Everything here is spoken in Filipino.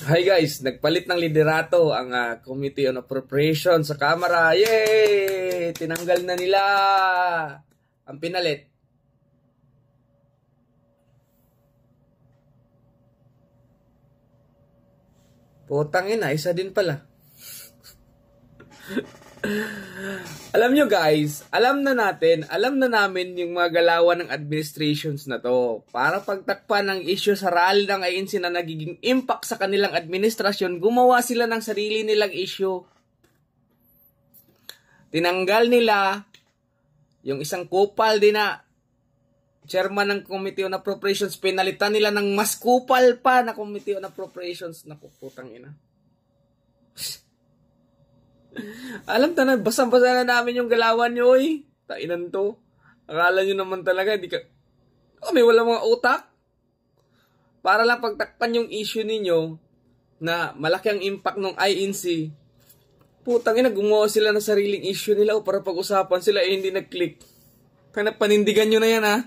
Hi guys, nagpalit ng liderato ang Committee on Appropriation sa Kamara. Yay! Tinanggal na nila ang pinalit. Putang ina, isa din pala. Alam nyo guys, alam na namin yung mga galawan ng administrations na to. Para pagtakpan ng issue sa rally ng ANC na nagiging impact sa kanilang administrasyon, gumawa sila ng sarili nilang issue. Tinanggal nila yung isang kupal din na chairman ng Committee on Appropriations, pinalitan nila ng mas kupal pa na Committee on Appropriations. Naku, putang ina. Alam ta na, basang-basa na namin yung galawan nyo, eh. Tainan to. Akala nyo naman talaga, di ka... Kami wala mga utak. Para lang pagtakpan yung issue ninyo na malaki ang impact ng INC. Putang ina, gumawa sila ng sariling issue nila o para pag-usapan sila, eh, hindi nag-click. Kaya panindigan nyo na yan, ha?